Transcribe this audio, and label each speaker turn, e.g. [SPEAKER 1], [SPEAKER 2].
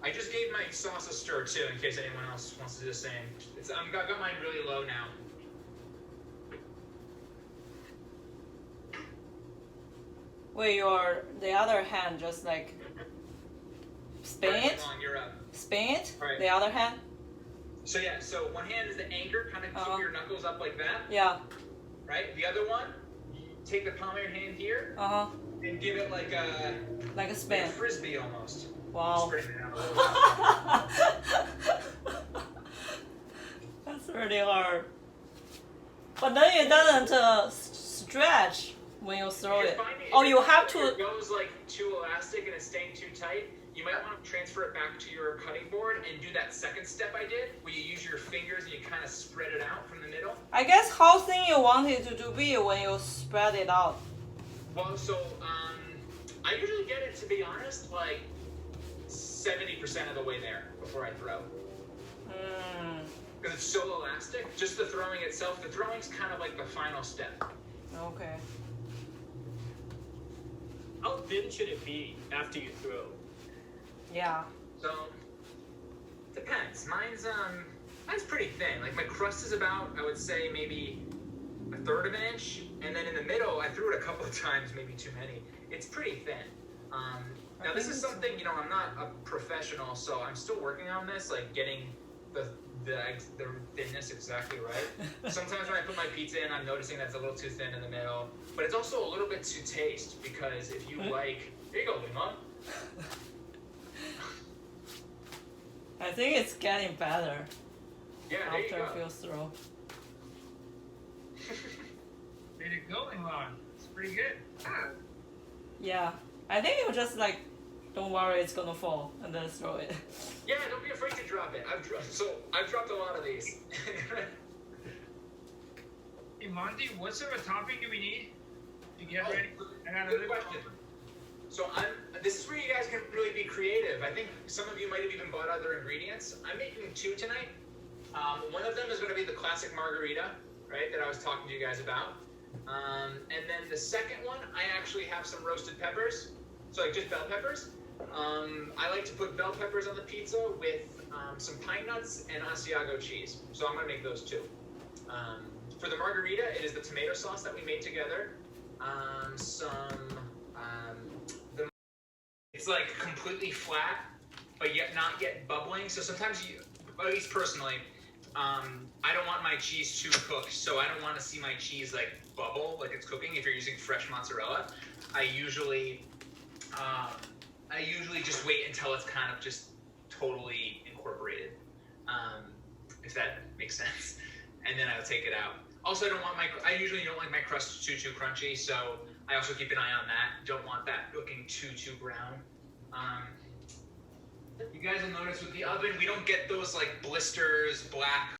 [SPEAKER 1] I just gave my sauce a stir too, in case anyone else wants to do the same. I've got mine really low now.
[SPEAKER 2] With the other hand just like spin it?
[SPEAKER 1] Linglong, you're up.
[SPEAKER 2] Spin it?
[SPEAKER 1] Right.
[SPEAKER 2] The other hand?
[SPEAKER 1] So yeah, so one hand is the anchor, kind of keep your knuckles up like that.
[SPEAKER 2] Yeah.
[SPEAKER 1] Right? The other one, you take the palm of your hand here and give it like a
[SPEAKER 2] spin.
[SPEAKER 1] Like a frisbee almost.
[SPEAKER 2] Wow.
[SPEAKER 1] Straighten it out a little bit.
[SPEAKER 2] That's really hard. But then it doesn't stretch when you throw it. Oh, you have to.
[SPEAKER 1] If it goes like too elastic and it's staying too tight, you might want to transfer it back to your cutting board and do that second step I did, where you use your fingers and you kind of spread it out from the middle.
[SPEAKER 2] I guess how thin you want it to be when you spread it out.
[SPEAKER 1] Well, so I usually get it, to be honest, like 70% of the way there before I throw. Because it's so elastic. Just the throwing itself, the throwing's kind of like the final step.
[SPEAKER 2] Okay.
[SPEAKER 3] How thin should it be after you throw?
[SPEAKER 2] Yeah.
[SPEAKER 1] So depends. Mine's pretty thin. Like my crust is about, I would say, maybe 1/3 of an inch, and then in the middle I threw it a couple of times, maybe too many. It's pretty thin. Now this is something, I'm not a professional, so I'm still working on this, like getting the thinness exactly right. Sometimes when I put my pizza in, I'm noticing that's a little too thin in the middle, but it's also a little bit to taste, because if you like, here you go, Linglong.
[SPEAKER 2] I think it's getting better.
[SPEAKER 1] Yeah, there you
[SPEAKER 2] after
[SPEAKER 1] go.
[SPEAKER 2] a few throws.
[SPEAKER 4] There you go, Linglong. It's pretty good.
[SPEAKER 2] Yeah. I think you just don't worry, it's gonna fall, and then throw it.
[SPEAKER 1] Yeah, don't be afraid to drop it. I've dropped a lot of these.
[SPEAKER 4] Hey, Monty, what sort of topping do we need to get ready?
[SPEAKER 1] Good question. So this is where you guys can really be creative. I think some of you might have even bought other ingredients. I'm making 2 tonight. One of them is going to be the classic margarita, right, that I was talking to you guys about. And then the second one, I actually have some roasted peppers. So like just bell peppers. I like to put bell peppers on the pizza with some pine nuts and Asiago cheese. So I'm going to make those 2. For the margarita, it is the tomato sauce that we made together. It's like completely flat, but yet not yet bubbling. So sometimes at least personally, I don't want my cheese too cooked. So I don't want to see my cheese like bubble like it's cooking. If you're using fresh mozzarella, I usually just wait until it's kind of just totally incorporated, if that makes sense. And then I'll take it out. Also, I usually don't like my crust too crunchy, so I also keep an eye on that. Don't want that looking too brown. You guys will notice with the oven, we don't get those like blisters, black